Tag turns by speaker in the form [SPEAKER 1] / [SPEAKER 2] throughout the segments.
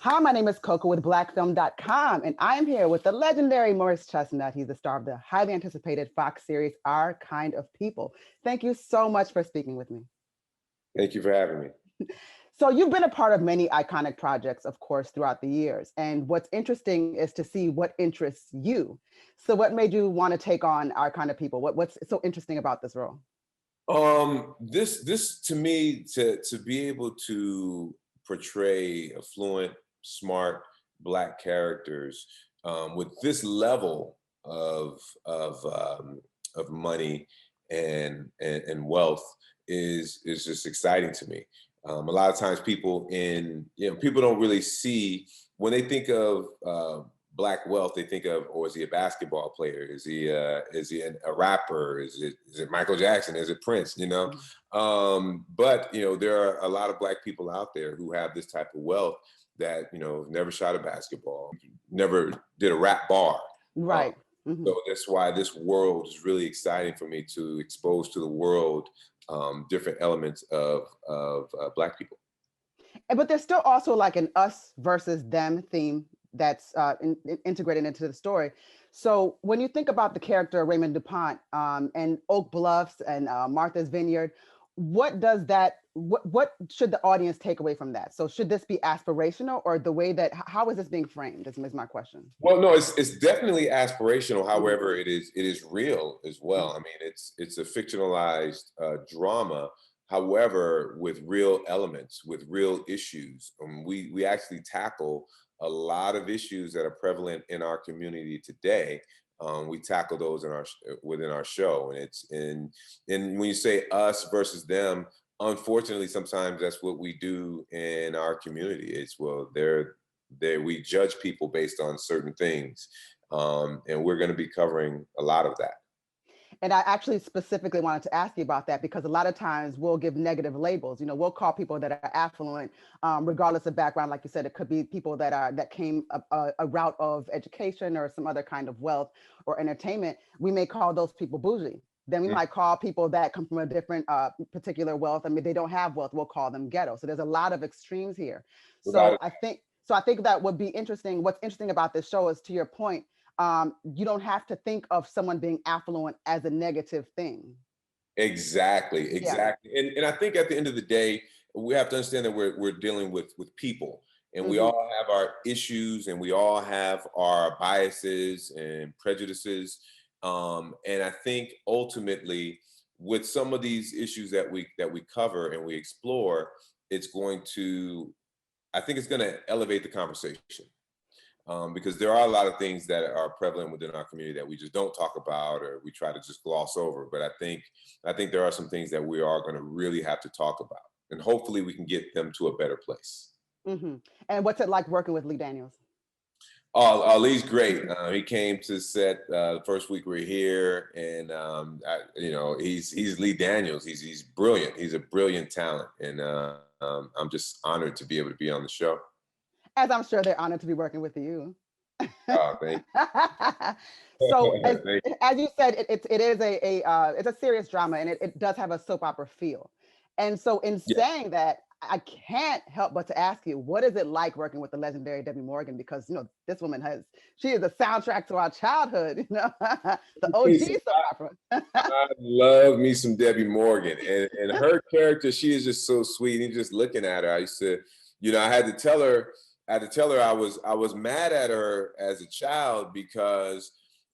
[SPEAKER 1] Hi, my name is Koku with blackfilm.com, and I am here with the legendary Maurice Chestnut. He's the star of the highly anticipated Fox series, Our Kind of People. Thank you so much for speaking with me.
[SPEAKER 2] Thank you for having me.
[SPEAKER 1] So you've been a part of many iconic projects, of course, throughout the years. And what's interesting is to see what interests you. So what made you want to take on Our Kind of People? What's so interesting about this role?
[SPEAKER 2] This to me to be able to portray affluent, smart Black characters with this level of money and wealth is just exciting to me. A lot of times people don't really see when they think of Black wealth, they think of, oh, is he a basketball player? Is he a rapper? Is it Michael Jackson? Is it Prince? But there are a lot of Black people out there who have this type of wealth that never shot a basketball, never did a rap bar.
[SPEAKER 1] Right.
[SPEAKER 2] So that's why this world is really exciting for me to expose to the world different elements of Black people.
[SPEAKER 1] But there's still also like an us versus them theme that's integrated into the story. So when you think about the character Raymond DuPont and Oak Bluffs and Martha's Vineyard, what should the audience take away from that? So should this be aspirational, or the way that, how is this being framed is my question.
[SPEAKER 2] Well, no, it's definitely aspirational. However, it is real as well. I mean, it's a fictionalized drama. However, with real elements, with real issues, we actually tackle a lot of issues that are prevalent in our community today. We tackle those within our show, and when you say us versus them, unfortunately, sometimes that's what we do in our community. It's we judge people based on certain things, and we're going to be covering a lot of that.
[SPEAKER 1] And I actually specifically wanted to ask you about that, because a lot of times we'll give negative labels. We'll call people that are affluent, regardless of background. Like you said, it could be people that came a route of education or some other kind of wealth or entertainment. We may call those people bougie. Then we might call people that come from a different particular wealth. I mean, they don't have wealth, we'll call them ghetto. So there's a lot of extremes here. So I think that would be interesting. What's interesting about this show is, to your point, you don't have to think of someone being affluent as a negative thing.
[SPEAKER 2] Exactly.
[SPEAKER 1] Yeah.
[SPEAKER 2] And I think at the end of the day, we have to understand that we're dealing with people, and we all have our issues, and we all have our biases and prejudices. And I think ultimately, with some of these issues that we cover and we explore, I think it's going to elevate the conversation. Because there are a lot of things that are prevalent within our community that we just don't talk about, or we try to just gloss over. But I think there are some things that we are going to really have to talk about, and hopefully we can get them to a better place.
[SPEAKER 1] And what's it like working with Lee Daniels?
[SPEAKER 2] Oh, Lee's great. He came to set the first week we were here, and he's Lee Daniels. He's brilliant. He's a brilliant talent, and I'm just honored to be able to be on the show.
[SPEAKER 1] As I'm sure they're honored to be working with you.
[SPEAKER 2] Oh, thank you.
[SPEAKER 1] So as you said, it's a serious drama, and it does have a soap opera feel. And so in saying that, I can't help but to ask you, what is it like working with the legendary Debbie Morgan? Because this woman she is the soundtrack to our childhood, the OG soap opera.
[SPEAKER 2] I love me some Debbie Morgan, and her character, she is just so sweet. And just looking at her, I used to, I had to tell her I was mad at her as a child, because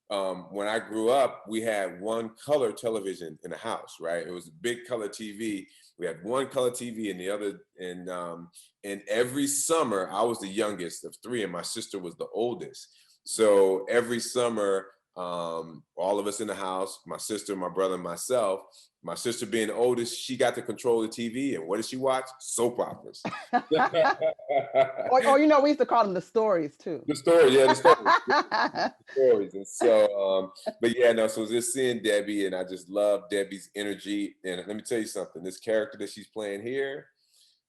[SPEAKER 2] when I grew up, we had one color television in the house, right? It was a big color TV. We had one color TV, and the other, and every summer, I was the youngest of three, and my sister was the oldest. So every summer, all of us in the house, my sister, my brother, and myself, my sister being the oldest, she got to control the TV. And what did she watch? Soap operas.
[SPEAKER 1] or we used to call them the stories too.
[SPEAKER 2] The story, yeah, the stories. The stories. And so, but yeah, no, so just seeing Debbie, and I just love Debbie's energy. And let me tell you something, this character that she's playing here,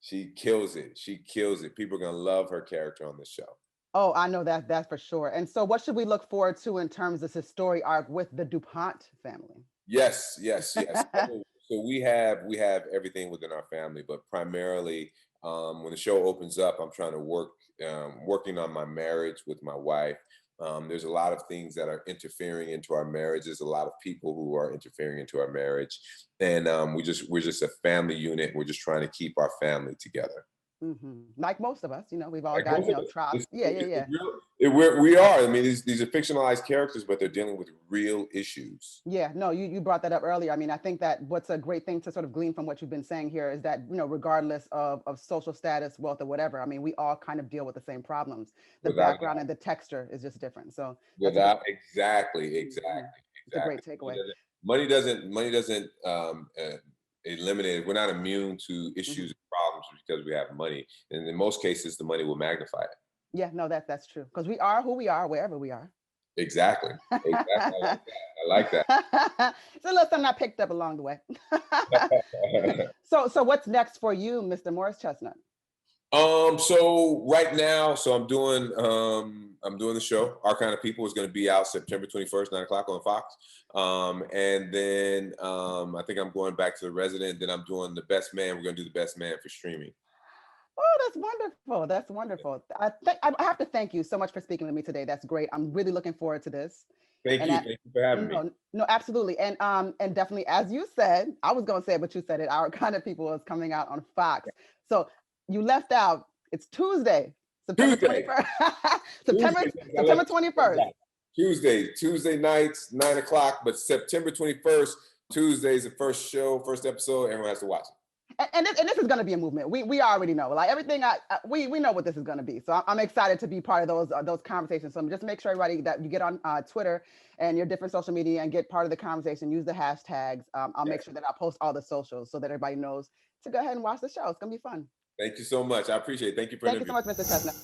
[SPEAKER 2] she kills it. She kills it. People are going to love her character on the show.
[SPEAKER 1] Oh, I know that's for sure. And so what should we look forward to in terms of this story arc with the DuPont family?
[SPEAKER 2] Yes. So we have everything within our family, but primarily when the show opens up, I'm trying to working on my marriage with my wife. There's a lot of things that are interfering into our marriage. There's a lot of people who are interfering into our marriage, and we're just a family unit. We're just trying to keep our family together.
[SPEAKER 1] Like most of us, we've all
[SPEAKER 2] Like
[SPEAKER 1] got,
[SPEAKER 2] most of it.
[SPEAKER 1] trials. Yeah, yeah, yeah.
[SPEAKER 2] We are. I mean, these are fictionalized characters, but they're dealing with real issues.
[SPEAKER 1] Yeah, no, you brought that up earlier. I mean, I think that what's a great thing to sort of glean from what you've been saying here is that, regardless of social status, wealth, or whatever, I mean, we all kind of deal with the same problems. The
[SPEAKER 2] Without
[SPEAKER 1] background and the texture is just different. So
[SPEAKER 2] exactly.
[SPEAKER 1] it's a great takeaway.
[SPEAKER 2] Money doesn't eliminate it. We're not immune to issues and problems because we have money. And in most cases, the money will magnify it.
[SPEAKER 1] Yeah, no, that's true. Because we are who we are wherever we are.
[SPEAKER 2] Exactly. I like that.
[SPEAKER 1] So listen, I picked up along the way. So what's next for you, Mr. Morris Chestnut?
[SPEAKER 2] So right now, I'm doing the show. Our Kind of People is going to be out September 21st, 9 o'clock on Fox. And then I think I'm going back to The Resident. Then I'm doing The Best Man. We're going to do The Best Man for streaming.
[SPEAKER 1] Oh, that's wonderful. That's wonderful. I have to thank you so much for speaking with me today. That's great. I'm really looking forward to this.
[SPEAKER 2] Thank you for having me.
[SPEAKER 1] No, absolutely. And definitely, as you said, I was going to say it, but you said it, Our Kind of People is coming out on Fox. So you left out, it's Tuesday, September 21st. September 21st.
[SPEAKER 2] Tuesday nights, 9 o'clock, but September 21st, Tuesday is the first episode. Everyone has to watch it.
[SPEAKER 1] And this is going to be a movement. We already know, like everything. We know what this is going to be. So I'm excited to be part of those conversations. So just make sure everybody that you get on Twitter and your different social media and get part of the conversation. Use the hashtags. I'll make sure that I post all the socials so that everybody knows to go ahead and watch the show. It's going to be fun.
[SPEAKER 2] Thank you so much. I appreciate it. Thank you so much,
[SPEAKER 1] Mr. Chestnut.